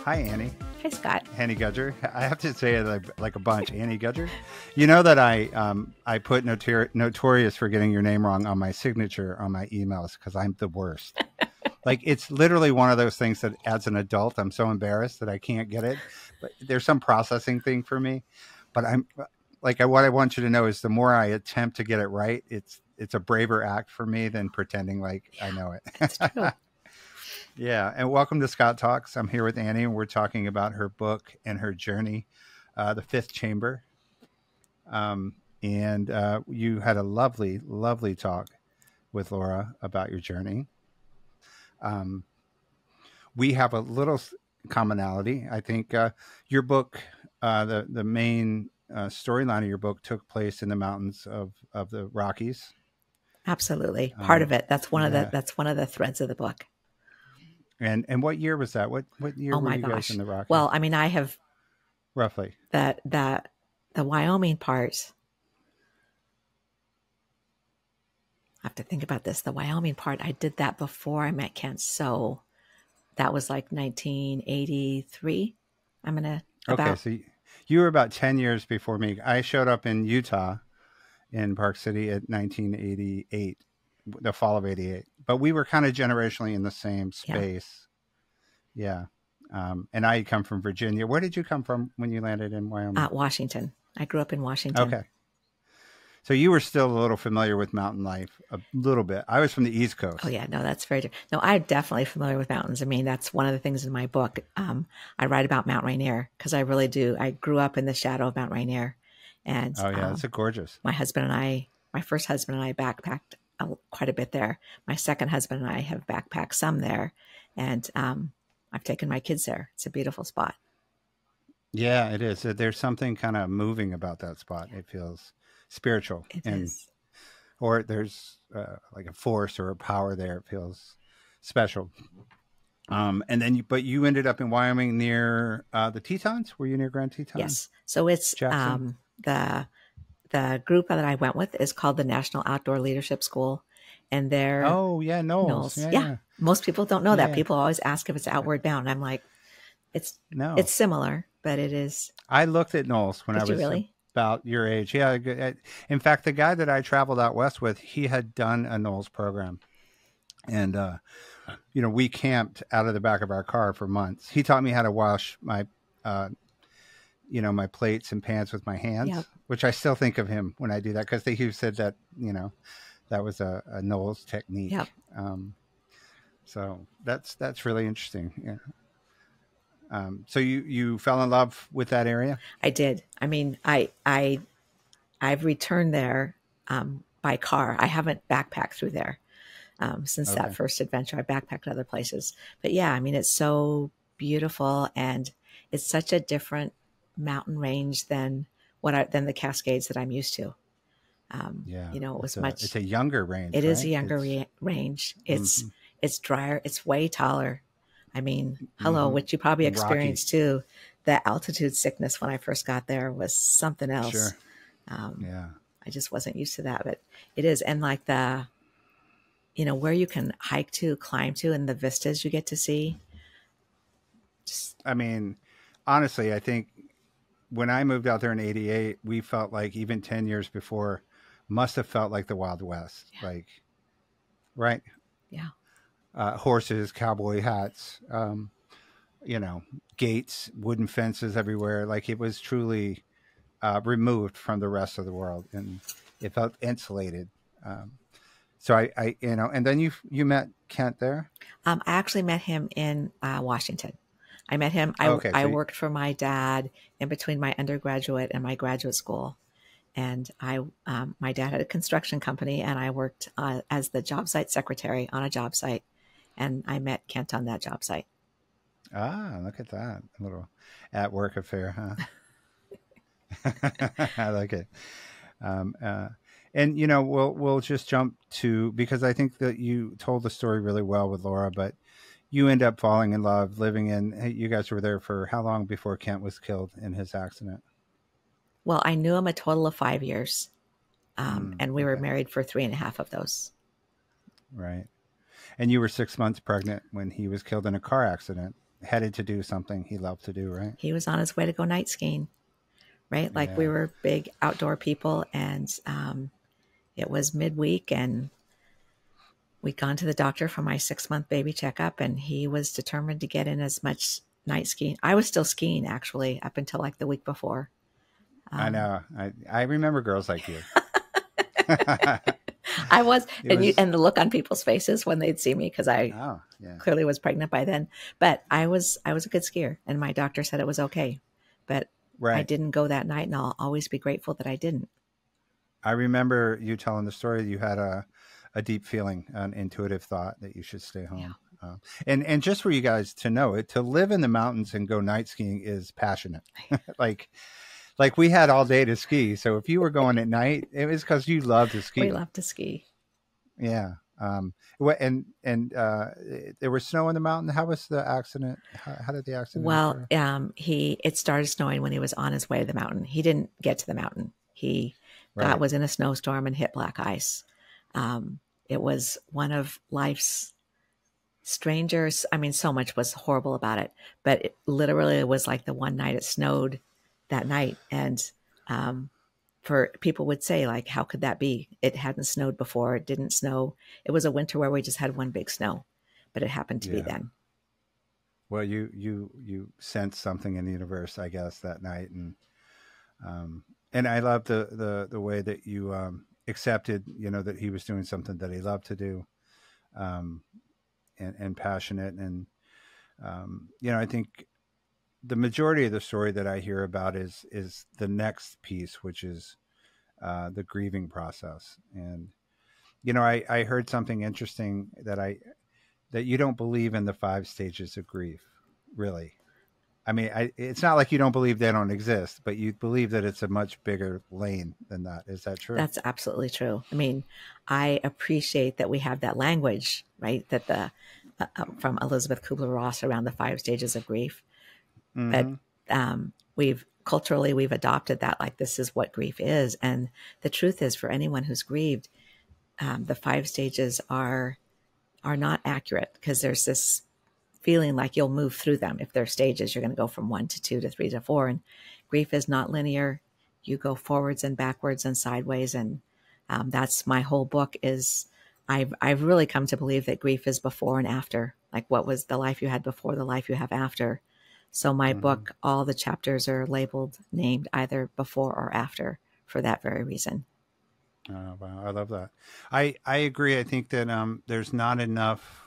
Hi, Annie. Hi, Scott. Annie Gedger. I have to say it like a bunch. Annie Gedger. You know that I put notorious for getting your name wrong on my signature on my emails because I'm the worst. Like, it's literally one of those things that as an adult, I'm so embarrassed that I can't get it. But there's some processing thing for me. But what I want you to know is the more I attempt to get it right, it's a braver act for me than pretending like I know it. That's true. Yeah. And welcome to Scott Talks. I'm here with Annie, and we're talking about her book and her journey, The Fifth Chamber. And you had a lovely, lovely talk with Laura about your journey. We have a little commonality. I think your book, the main storyline of your book took place in the mountains of the Rockies. Absolutely. Part of it. That's one of the threads of the book. And what year was that? What year were you guys in the Rockies? Well, I mean, I have roughly the Wyoming part. I have to think about this. The Wyoming part, I did that before I met Kent. So that was like 1983. Okay, so you were about 10 years before me. I showed up in Utah in Park City at 1988, the fall of 88. But we were kind of generationally in the same space. Yeah. And I come from Virginia. Where did you come from when you landed in Wyoming? Washington. I grew up in Washington. Okay. So you were still a little familiar with mountain life, a little bit. I was from the East Coast. Oh, yeah. No, that's very different. No, I'm definitely familiar with mountains. I mean, that's one of the things in my book. I write about Mount Rainier because I really do. I grew up in the shadow of Mount Rainier. And oh, yeah, it's gorgeous. My first husband and I backpacked quite a bit there. My second husband and I have backpacked some there. And I've taken my kids there. It's a beautiful spot. Yeah, it is. There's something kind of moving about that spot. It feels spiritual. It is. Or there's like a force or a power there. It feels special. And then but you ended up in Wyoming near the Tetons. Were you near Grand Tetons? Yes. So it's the group that I went with is called the National Outdoor Leadership School. And they're Knowles. Yeah. Most people don't know that. People always ask if it's outward bound. I'm like, it's similar, but it is. I looked at Knowles when I was about your age. Yeah. In fact, the guy that I traveled out west with, he had done a Knowles program. And, we camped out of the back of our car for months. He taught me how to wash my, my plates and pans with my hands, which I still think of him when I do that because he said that, that was a Knowles technique. Yep. So that's really interesting. Yeah. So you fell in love with that area? I did. I mean, I've returned there by car. I haven't backpacked through there since that first adventure. I backpacked other places, but yeah, I mean, it's so beautiful and it's such a different mountain range than the Cascades that I'm used to. It's a younger range. It is a younger range. It's drier. It's way taller. I mean, which you probably experienced too. The altitude sickness when I first got there was something else. Sure. I just wasn't used to that, but it is. And like where you can hike to, climb to, and the vistas you get to see. I mean, honestly, I think when I moved out there in 88, we felt like even 10 years before must have felt like the Wild West. Yeah. Like, right? Yeah. Horses, cowboy hats, gates, wooden fences everywhere. Like it was truly removed from the rest of the world, and it felt insulated. So I and then you met Kent there. I actually met him in Washington. I met him. I worked for my dad in between my undergraduate and my graduate school. And my dad had a construction company, and I worked as the job site secretary on a job site. And I met Kent on that job site. Ah, look at that. A little at work affair, huh? I like it. And, we'll just jump to, because I think that you told the story really well with Laura, but you end up falling in love, you guys were there for how long before Kent was killed in his accident? Well, I knew him a total of 5 years. And we were married for 3.5 of those. Right. And you were 6 months pregnant when he was killed in a car accident. headed to do something he loved to do, right? He was on his way to go night skiing, right? Like we Yeah. were big outdoor people, and it was midweek, and we'd gone to the doctor for my 6-month baby checkup, and he was determined to get in as much night skiing. I was still skiing actually up until like the week before. I know. I remember girls like you. I was, It and the look on people's faces when they'd see me, because I clearly was pregnant by then. But I was a good skier, and my doctor said it was okay. But I didn't go that night, and I'll always be grateful that I didn't. I remember you telling the story. You had a deep feeling, an intuitive thought that you should stay home. Yeah. And just for you guys to know, it to live in the mountains and go night skiing is passionate. Like we had all day to ski. So if you were going at night, it was because you love to ski. We love to ski. Yeah. And there was snow in the mountain. How was the accident? How did the accident occur? Well, it started snowing when he was on his way to the mountain. He didn't get to the mountain. He was in a snowstorm and hit black ice. It was one of life's strangers. I mean, so much was horrible about it, but it literally was like the one night it snowed that night. And for people would say, like, how could that be? It hadn't snowed before. It didn't snow. It was a winter where we just had one big snow, but it happened to be then. Well, you sensed something in the universe, I guess, that night. And I love the way that you accepted, that he was doing something that he loved to do, and passionate. And, I think the majority of the story that I hear about is the next piece, which is the grieving process. And, I heard something interesting that you don't believe in the 5 stages of grief, really. I mean, it's not like you don't believe they don't exist, but you believe that it's a much bigger lane than that. Is that true? That's absolutely true. I mean, I appreciate that we have that language, right? That from Elizabeth Kubler-Ross around the 5 stages of grief. Mm-hmm. But we've adopted that, like, this is what grief is. And the truth is, for anyone who's grieved, the 5 stages are not accurate, because there's this feeling like you'll move through them. If they're stages, you're going to go from 1 to 2 to 3 to 4. And grief is not linear. You go forwards and backwards and sideways. And that's my whole book. Is I've really come to believe that grief is before and after. Like, what was the life you had before, the life you have after. So my book, all the chapters are named either before or after, for that very reason. Oh, wow. I love that. I agree. I think that there's not enough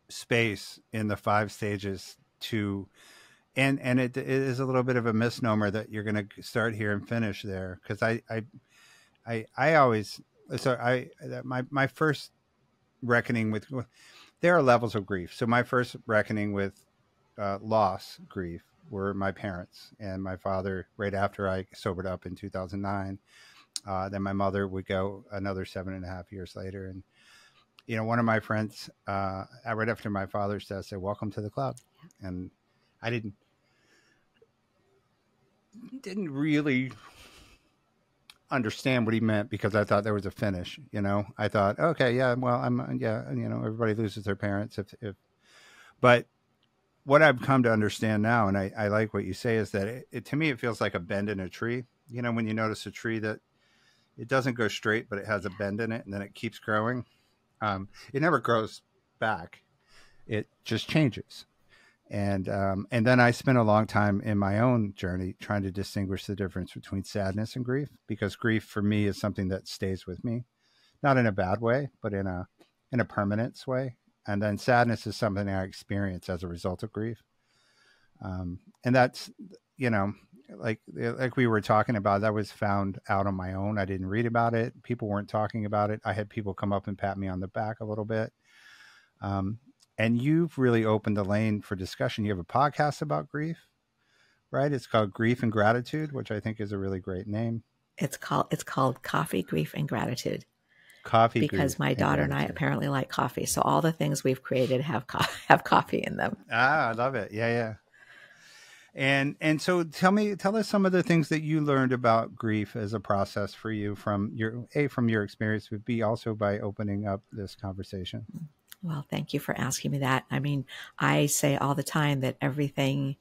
space in the 5 stages to, and it is a little bit of a misnomer that you're going to start here and finish there. Because I always, so my first reckoning with, there are levels of grief. So my first reckoning with loss grief were my parents and my father right after I sobered up in 2009. Then my mother would go another 7.5 years later. And, one of my friends, right after my father's death, said, "Welcome to the club." And I didn't really understand what he meant, because I thought there was a finish, I thought, okay, yeah, well, everybody loses their parents but what I've come to understand now, and I like what you say, is that to me, it feels like a bend in a tree. When you notice a tree that it doesn't go straight, but it has a bend in it, and then it keeps growing. It never grows back. It just changes. And then I spent a long time in my own journey trying to distinguish the difference between sadness and grief, because grief for me is something that stays with me, not in a bad way, but in a permanence way. And then sadness is something I experience as a result of grief. And that's, like we were talking about, that was found out on my own. I didn't read about it. People weren't talking about it. I had people come up and pat me on the back a little bit. And you've really opened the lane for discussion. You have a podcast about grief, right? It's called Grief and Gratitude, which I think is a really great name. It's called Coffee, Grief, and Gratitude. Coffee, because my daughter and I apparently like coffee. So all the things we've created have coffee in them. I love it. Yeah. And so tell us some of the things that you learned about grief as a process for you from your experience, but B, also by opening up this conversation. Well, thank you for asking me that. I mean, I say all the time that everything,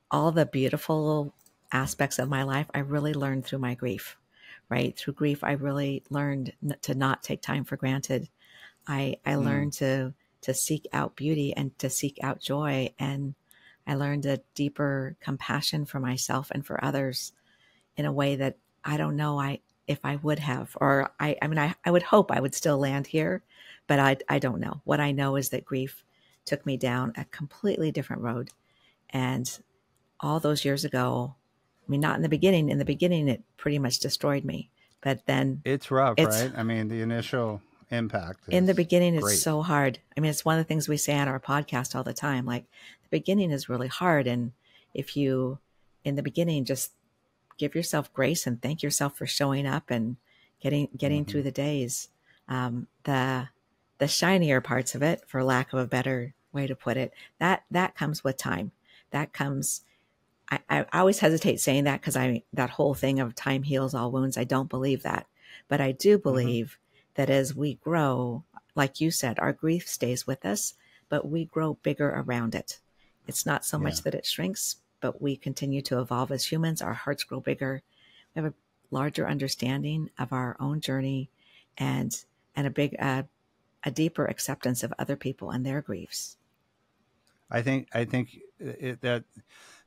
all the beautiful aspects of my life, I really learned through my grief, right? Through grief, I really learned to not take time for granted. I learned to seek out beauty and to seek out joy. And I learned a deeper compassion for myself and for others in a way that I don't know if I would have, or I mean, I would hope I would still land here, but I don't know. What I know is that grief took me down a completely different road. And all those years ago, I mean, not in the beginning. In the beginning, it pretty much destroyed me. But then It's rough, it's right? I mean, the initial impact in the is beginning, it's great. so hard. I mean, it's one of the things we say on our podcast all the time. Like the beginning is really hard. And if you, in the beginning, just give yourself grace and thank yourself for showing up and getting through the days. The shinier parts of it, for lack of a better way to put it, that comes with time. That comes. I always hesitate saying that because that whole thing of time heals all wounds. I don't believe that, but I do believe that as we grow, like you said, our grief stays with us, but we grow bigger around it. It's not so Yeah. much that it shrinks, but we continue to evolve as humans. Our hearts grow bigger. We have a larger understanding of our own journey and a deeper acceptance of other people and their griefs. I think that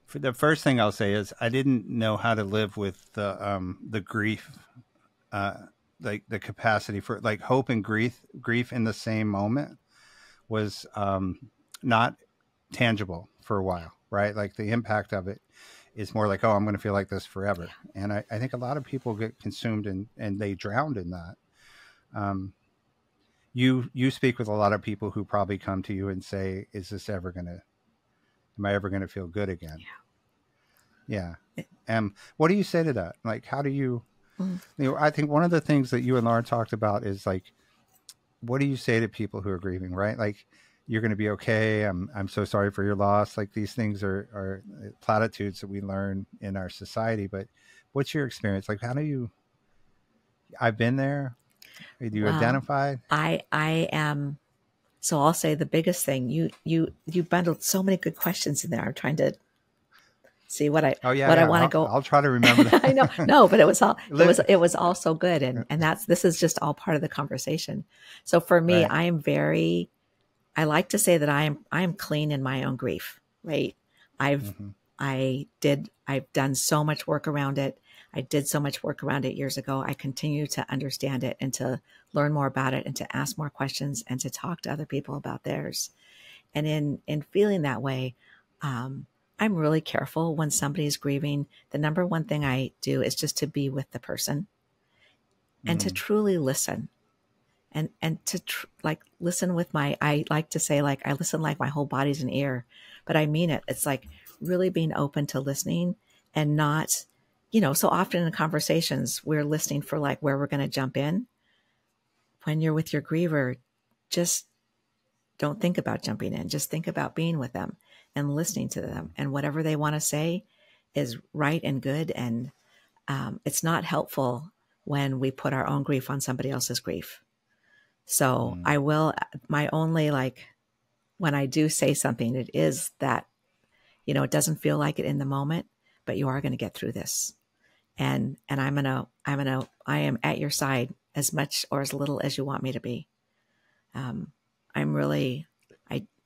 for the first thing I'll say is I didn't know how to live with the grief, like the capacity for like hope and grief in the same moment was not tangible for a while, right? Like the impact of it is more like, oh, I'm going to feel like this forever. And I think a lot of people get consumed and they drowned in that. You speak with a lot of people who probably come to you and say, am I ever going to feel good again? Yeah. What do you say to that? Like, how do you know, I think one of the things that you and Laura talked about is like, what do you say to people who are grieving, right? Like, you're going to be okay. I'm so sorry for your loss. Like these things are platitudes that we learn in our society, but what's your experience? Like, I've been there. Do you identify? I am. So I'll say the biggest thing, you bundled so many good questions in there. I'm trying to see what I want to go. I'll try to remember that. I know. No, but it was all so good. And this is just all part of the conversation. So for me, right. I like to say that I'm clean in my own grief, right? I've done so much work around it. I did so much work around it years ago. I continue to understand it and to learn more about it and to ask more questions and to talk to other people about theirs. And in feeling that way, I'm really careful when somebody's grieving. The number one thing I do is just to be with the person and to truly listen. And to listen with I like to say, like, I listen like my whole body's an ear, but I mean it. It's like really being open to listening and not, so often in conversations, we're listening for like where we're going to jump in. When you're with your griever, just don't think about jumping in. Just think about being with them and listening to them. And whatever they want to say is right and good. And it's not helpful when we put our own grief on somebody else's grief. So I will, my only, like, when I do say something, it is that, it doesn't feel like it in the moment, but you are going to get through this. And I am at your side as much or as little as you want me to be.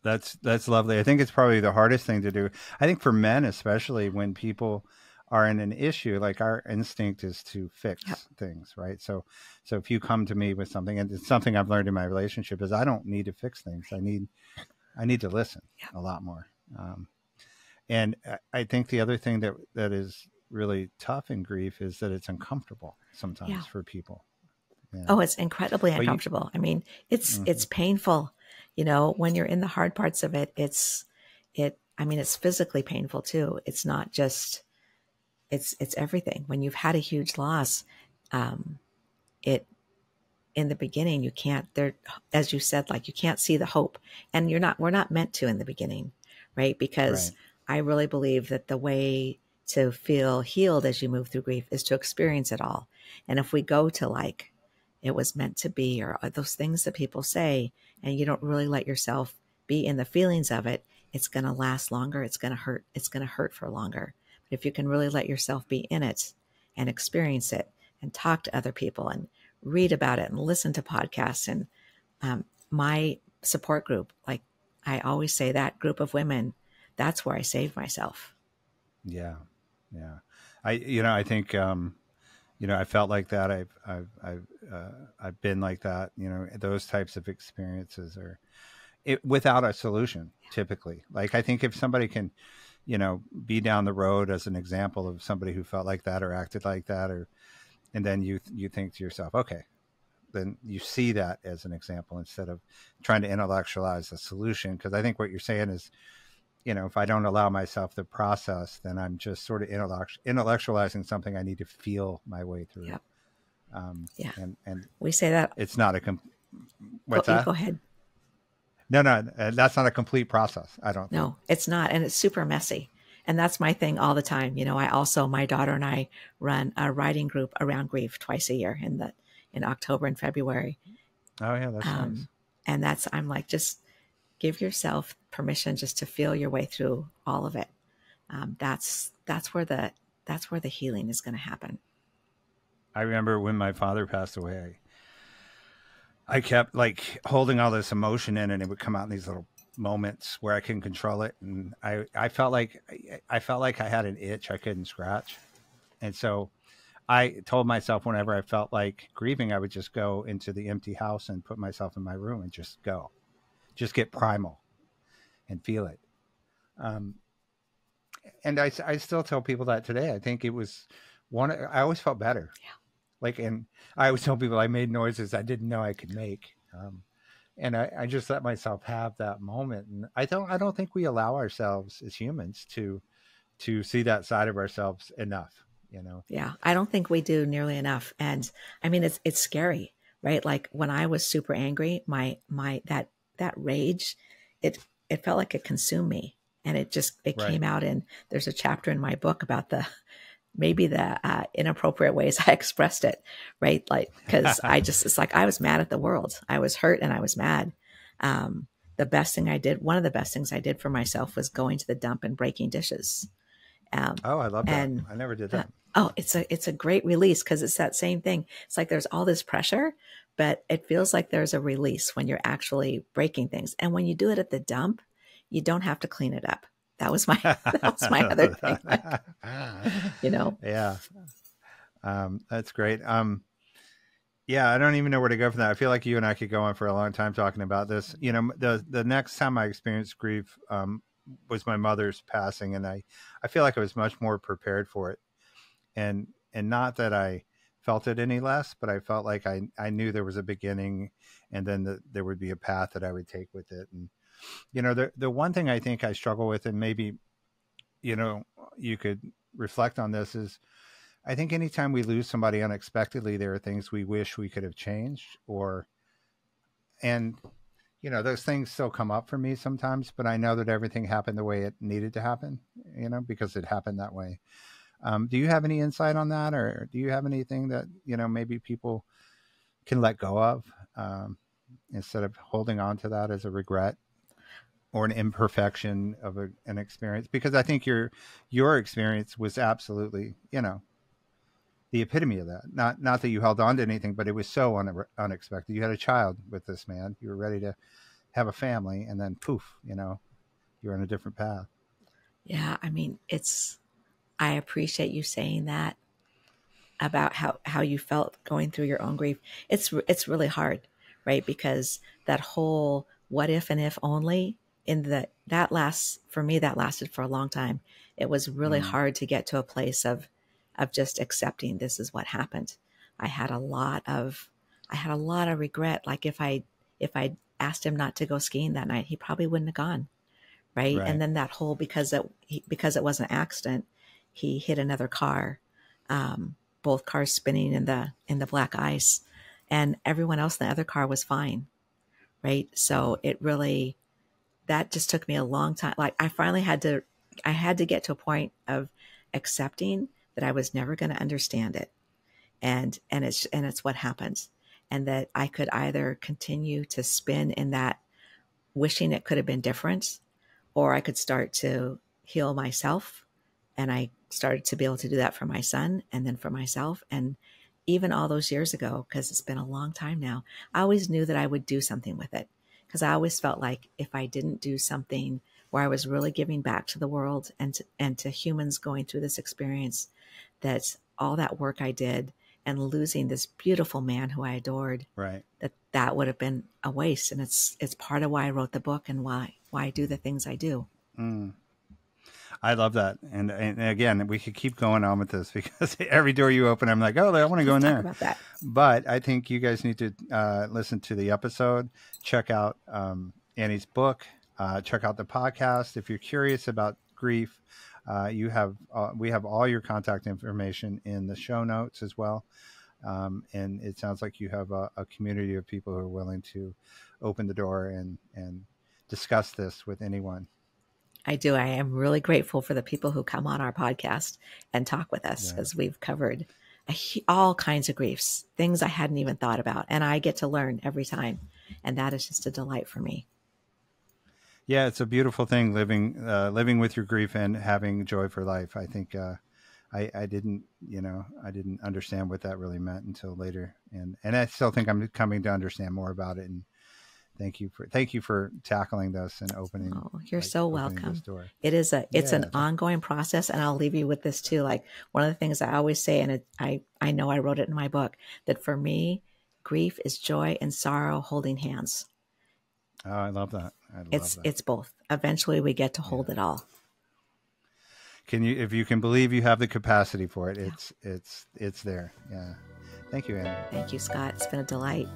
That's lovely. I think it's probably the hardest thing to do. I think for men, especially when people are in an issue, like our instinct is to fix things, right? So if you come to me with something, and it's something I've learned in my relationship, is I don't need to fix things. I need to listen a lot more. And I think the other thing that is really tough in grief is that it's uncomfortable sometimes for people. Yeah. Oh, it's incredibly uncomfortable. I mean, it's painful, when you're in the hard parts of it, it's physically painful too. It's not just, it's everything. When you've had a huge loss, in the beginning, you can't, as you said, like, you can't see the hope, and we're not meant to in the beginning, right? Because I really believe that the way to feel healed as you move through grief is to experience it all. And if we go to like it was meant to be, or those things that people say, and you don't really let yourself be in the feelings of it, it's going to last longer. It's going to hurt. It's going to hurt for longer. But if you can really let yourself be in it and experience it and talk to other people and read about it and listen to podcasts, and my support group, like I always say, that group of women, that's where I saved myself. Yeah. Yeah. I think, I felt like that. I've been like that, those types of experiences are without a solution typically. Like, I think if somebody can, be down the road as an example of somebody who felt like that or acted like that, and then you think to yourself, okay, then you see that as an example instead of trying to intellectualize a solution. Because I think what you're saying is, if I don't allow myself the process, then I'm just sort of intellectualizing something I need to feel my way through. Yep. Yeah. And we say that it's not a what's that? Go ahead. No, that's not a complete process. I don't think. No, it's not. And it's super messy. And that's my thing all the time. My daughter and I run a writing group around grief twice a year in October and February. Oh yeah, that's nice. And I'm like, just give yourself permission just to feel your way through all of it. That's where the healing is going to happen. I remember when my father passed away, I kept like holding all this emotion in, and it would come out in these little moments where I couldn't control it. And I felt like I had an itch I couldn't scratch. And so I told myself whenever I felt like grieving, I would just go into the empty house and put myself in my room and just get primal and feel it. And I still tell people that today. I think it was I always felt better. Yeah. And I always tell people I made noises I didn't know I could make. And I just let myself have that moment. And I don't think we allow ourselves as humans to see that side of ourselves enough, Yeah. I don't think we do nearly enough. And I mean, it's scary, right? Like when I was super angry, that rage, it felt like it consumed me, and it Right. came out. And there's a chapter in my book about the inappropriate ways I expressed it, right? Like, cause it's like, I was mad at the world. I was hurt and I was mad. One of the best things I did for myself was going to the dump and breaking dishes. I love that. I never did that. It's a great release, because it's that same thing. It's like there's all this pressure, but it feels like there's a release when you're actually breaking things. And when you do it at the dump, you don't have to clean it up. That was my other thing. Yeah. That's great. Yeah, I don't even know where to go from that. I feel like you and I could go on for a long time talking about this. The next time I experienced grief was my mother's passing, and I feel like I was much more prepared for it. And not that I felt it any less, but I felt like I knew there was a beginning, and then there would be a path that I would take with it. And the one thing I think I struggle with, and maybe you could reflect on this, is I think anytime we lose somebody unexpectedly, there are things we wish we could have changed, and those things still come up for me sometimes, but I know that everything happened the way it needed to happen, because it happened that way. Do you have any insight on that, or do you have anything that, maybe people can let go of instead of holding on to that as a regret or an imperfection of an experience? Because I think your experience was absolutely, the epitome of that. Not that you held on to anything, but it was so unexpected. You had a child with this man. You were ready to have a family, and then poof, you're on a different path. Yeah. I mean, I appreciate you saying that about how you felt going through your own grief. It's really hard, right? Because that whole what if and if only, that lasted for a long time. It was really hard to get to a place of just accepting this is what happened. I had a lot of regret. Like if I asked him not to go skiing that night, he probably wouldn't have gone. Right. And then that whole, because it was an accident, he hit another car, both cars spinning in the black ice, and everyone else in the other car was fine. Right. So that just took me a long time. Like I had to get to a point of accepting that I was never going to understand it. And it's what happens. and that I could either continue to spin in that wishing it could have been different, or I could start to heal myself. And I started to be able to do that for my son and then for myself. And even all those years ago, because it's been a long time now, I always knew that I would do something with it, because I always felt like if I didn't do something where I was really giving back to the world and to humans going through this experience, that all that work I did and losing this beautiful man who I adored, right, that would have been a waste. And it's part of why I wrote the book and why I do the things I do. Mm. I love that. And again, we could keep going on with this because every door you open, I'm like, oh, I want to go in there. About that. But I think you guys need to listen to the episode, check out Annie's book, check out the podcast. If you're curious about grief, we have all your contact information in the show notes as well. And it sounds like you have a community of people who are willing to open the door and discuss this with anyone. I do. I am really grateful for the people who come on our podcast and talk with us, because we've covered all kinds of griefs, things I hadn't even thought about. And I get to learn every time. And that is just a delight for me. Yeah, it's a beautiful thing, living with your grief and having joy for life. I think I didn't understand what that really meant until later. And I still think I'm coming to understand more about it. And thank you for tackling this and opening. Oh, you're so welcome. This door. It's an ongoing process, and I'll leave you with this too. Like, one of the things I always say, and I know I wrote it in my book, that for me, grief is joy and sorrow holding hands. Oh, I love that. It's both. Eventually, we get to hold it all. If you can believe you have the capacity for it, it's there. Yeah. Thank you, Annie. Thank you, Scott. It's been a delight.